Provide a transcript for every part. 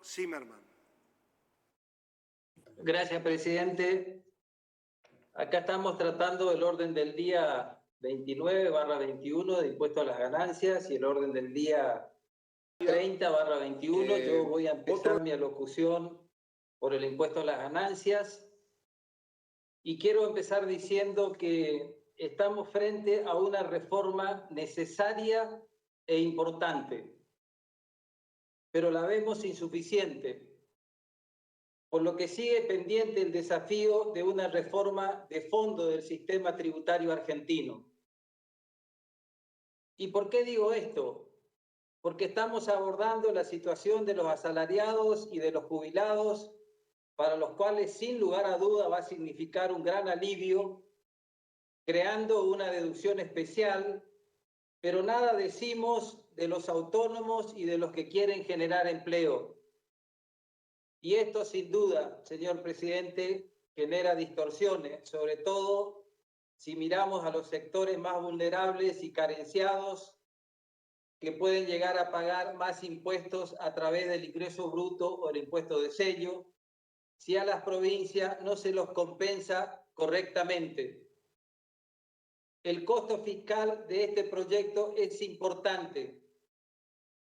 Zimmerman. Gracias, presidente. Acá estamos tratando el orden del día 29/21 de impuesto a las ganancias y el orden del día 30/21. Yo voy a empezar mi alocución por el impuesto a las ganancias y quiero empezar diciendo que estamos frente a una reforma necesaria e importante, pero la vemos insuficiente, por lo que sigue pendiente el desafío de una reforma de fondo del sistema tributario argentino. ¿Y por qué digo esto? Porque estamos abordando la situación de los asalariados y de los jubilados, para los cuales sin lugar a duda va a significar un gran alivio, creando una deducción especial, pero nada decimos de los autónomos y de los que quieren generar empleo. Y esto sin duda, señor presidente, genera distorsiones, sobre todo si miramos a los sectores más vulnerables y carenciados que pueden llegar a pagar más impuestos a través del ingreso bruto o el impuesto de sello, si a las provincias no se los compensa correctamente. El costo fiscal de este proyecto es importante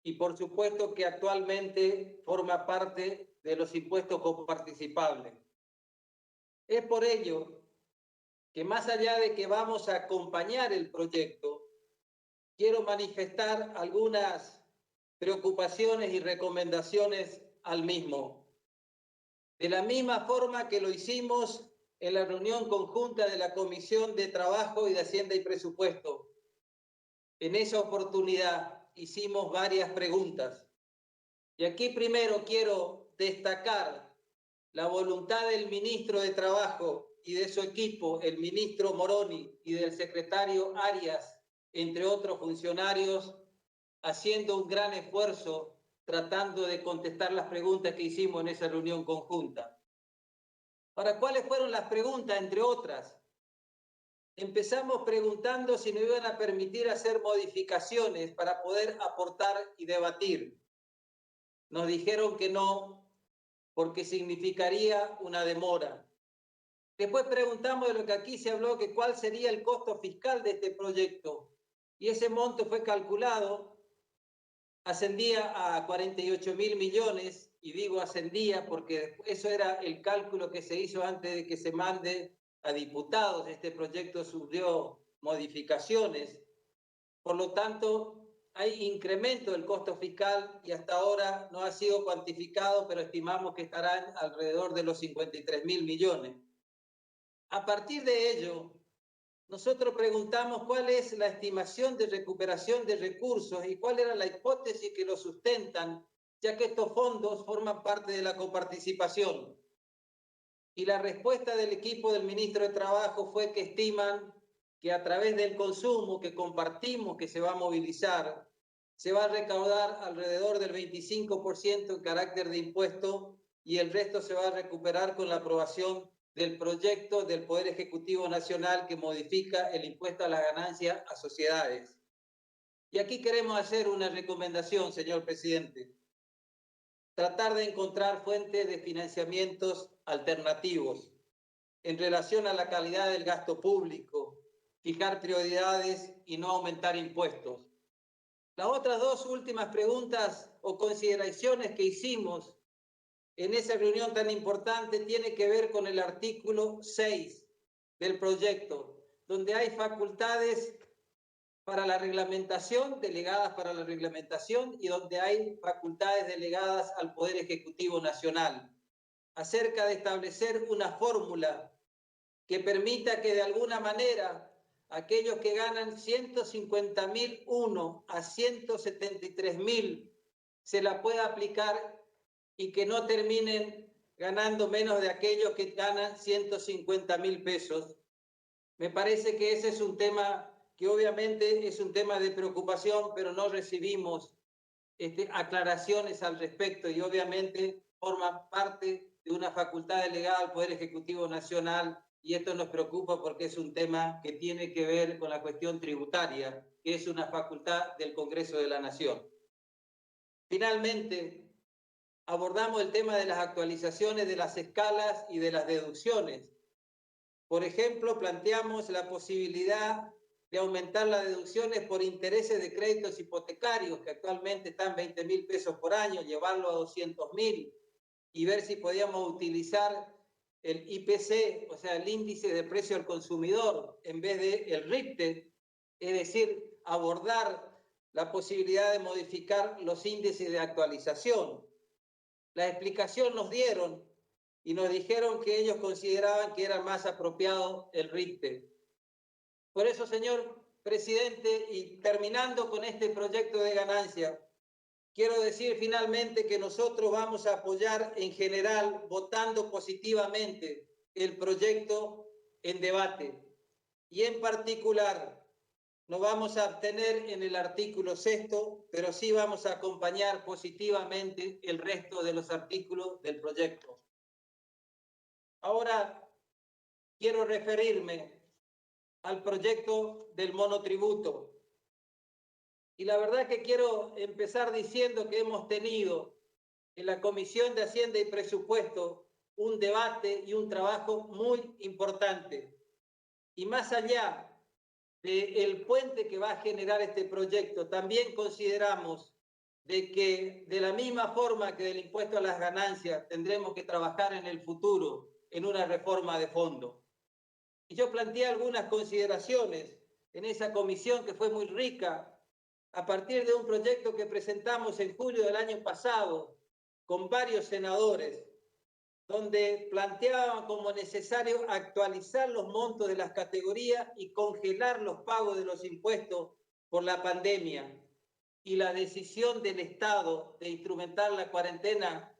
y por supuesto que actualmente forma parte de los impuestos coparticipables. Es por ello que más allá de que vamos a acompañar el proyecto, quiero manifestar algunas preocupaciones y recomendaciones al mismo. De la misma forma que lo hicimos en la reunión conjunta de la Comisión de Trabajo y de Hacienda y Presupuesto. En esa oportunidad hicimos varias preguntas. Y aquí primero quiero destacar la voluntad del ministro de Trabajo y de su equipo, el ministro Moroni, y del secretario Arias, entre otros funcionarios, haciendo un gran esfuerzo tratando de contestar las preguntas que hicimos en esa reunión conjunta. ¿Para cuáles fueron las preguntas, entre otras? Empezamos preguntando si nos iban a permitir hacer modificaciones para poder aportar y debatir. Nos dijeron que no, porque significaría una demora. Después preguntamos de lo que aquí se habló, que cuál sería el costo fiscal de este proyecto. Y ese monto fue calculado, ascendía a 48.000 millones, y digo ascendía porque eso era el cálculo que se hizo antes de que se mande a diputados. Este proyecto sufrió modificaciones. Por lo tanto, hay incremento del costo fiscal y hasta ahora no ha sido cuantificado, pero estimamos que estarán alrededor de los 53.000 millones. A partir de ello, nosotros preguntamos cuál es la estimación de recuperación de recursos y cuál era la hipótesis que lo sustentan, ya que estos fondos forman parte de la coparticipación. Y la respuesta del equipo del ministro de Trabajo fue que estiman que a través del consumo que compartimos que se va a movilizar, se va a recaudar alrededor del 25% en carácter de impuesto y el resto se va a recuperar con la aprobación del proyecto del Poder Ejecutivo Nacional que modifica el impuesto a la ganancia a sociedades. Y aquí queremos hacer una recomendación, señor presidente. Tratar de encontrar fuentes de financiamientos alternativos en relación a la calidad del gasto público, fijar prioridades y no aumentar impuestos. Las otras dos últimas preguntas o consideraciones que hicimos en esa reunión tan importante tiene que ver con el artículo 6 del proyecto, donde hay facultades para la reglamentación, delegadas para la reglamentación, y donde hay facultades delegadas al Poder Ejecutivo Nacional, acerca de establecer una fórmula que permita que de alguna manera aquellos que ganan 150.001 a 173.000 se la pueda aplicar y que no terminen ganando menos de aquellos que ganan 150.000 pesos. Me parece que ese es un tema que obviamente es un tema de preocupación, pero no recibimos aclaraciones al respecto y obviamente forma parte de una facultad delegada al Poder Ejecutivo Nacional y esto nos preocupa porque es un tema que tiene que ver con la cuestión tributaria, que es una facultad del Congreso de la Nación. Finalmente, abordamos el tema de las actualizaciones de las escalas y de las deducciones. Por ejemplo, planteamos la posibilidad de aumentar las deducciones por intereses de créditos hipotecarios, que actualmente están 20.000 pesos por año, llevarlo a 200.000 y ver si podíamos utilizar el IPC, o sea, el índice de precio al consumidor, en vez de el RIPTE, es decir, abordar la posibilidad de modificar los índices de actualización. La explicación nos dieron y nos dijeron que ellos consideraban que era más apropiado el RIPTE. Por eso, señor presidente, y terminando con este proyecto de ganancia, quiero decir finalmente que nosotros vamos a apoyar en general, votando positivamente, el proyecto en debate. Y en particular, no vamos a abstener en el artículo 6º, pero sí vamos a acompañar positivamente el resto de los artículos del proyecto. Ahora quiero referirme al proyecto del monotributo. Y la verdad que quiero empezar diciendo que hemos tenido en la Comisión de Hacienda y Presupuesto un debate y un trabajo muy importante. Y más allá del puente que va a generar este proyecto, también consideramos de que de la misma forma que del impuesto a las ganancias tendremos que trabajar en el futuro en una reforma de fondo. Y yo planteé algunas consideraciones en esa comisión que fue muy rica a partir de un proyecto que presentamos en julio del año pasado con varios senadores, donde planteaban como necesario actualizar los montos de las categorías y congelar los pagos de los impuestos por la pandemia y la decisión del Estado de instrumentar la cuarentena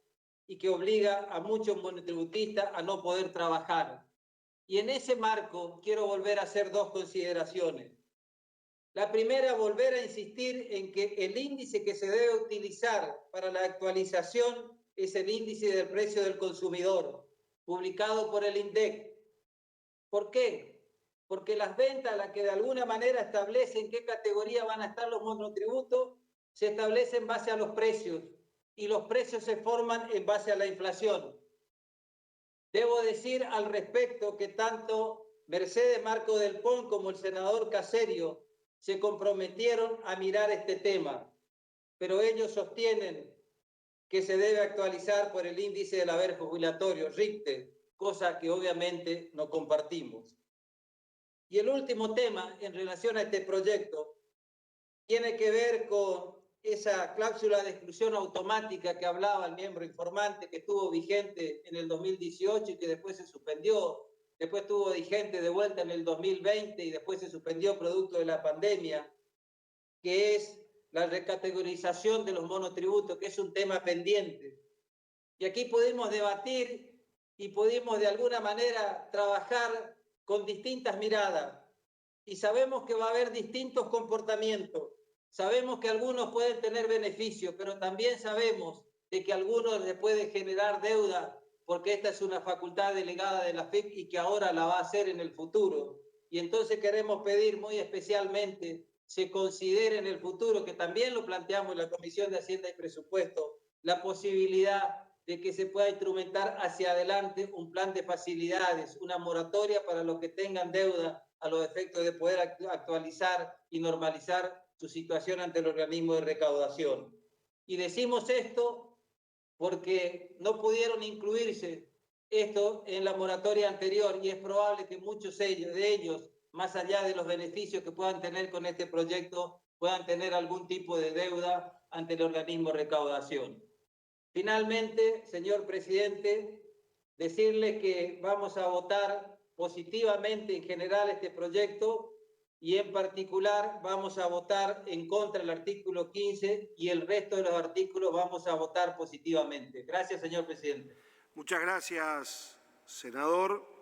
y que obliga a muchos monotributistas a no poder trabajar. Y en ese marco quiero volver a hacer dos consideraciones. La primera, volver a insistir en que el índice que se debe utilizar para la actualización es el índice del precio del consumidor, publicado por el INDEC. ¿Por qué? Porque las ventas, las que de alguna manera establecen qué categoría van a estar los monotributos, se establecen en base a los precios y los precios se forman en base a la inflación. Debo decir al respecto que tanto Mercedes Marco del Pon como el senador Caserio se comprometieron a mirar este tema, pero ellos sostienen que se debe actualizar por el índice del haber jubilatorio, RIPTE, cosa que obviamente no compartimos. Y el último tema en relación a este proyecto tiene que ver con esa cláusula de exclusión automática que hablaba el miembro informante, que estuvo vigente en el 2018 y que después se suspendió, después estuvo vigente de vuelta en el 2020 y después se suspendió producto de la pandemia, que es la recategorización de los monotributos, que es un tema pendiente. Y aquí pudimos debatir y pudimos de alguna manera trabajar con distintas miradas. Y sabemos que va a haber distintos comportamientos. Sabemos que algunos pueden tener beneficios, pero también sabemos de que a algunos les puede generar deuda, porque esta es una facultad delegada de la FIP y que ahora la va a hacer en el futuro. Y entonces queremos pedir muy especialmente se considere en el futuro, que también lo planteamos en la Comisión de Hacienda y Presupuesto, la posibilidad de que se pueda instrumentar hacia adelante un plan de facilidades, una moratoria para los que tengan deuda a los efectos de poder actualizar y normalizar su situación ante el organismo de recaudación. Y decimos esto porque no pudieron incluirse esto en la moratoria anterior y es probable que muchos de ellos, más allá de los beneficios que puedan tener con este proyecto, puedan tener algún tipo de deuda ante el organismo de recaudación. Finalmente, señor presidente, decirle que vamos a votar positivamente en general este proyecto y en particular vamos a votar en contra del artículo 15 y el resto de los artículos vamos a votar positivamente. Gracias, señor presidente. Muchas gracias, senador.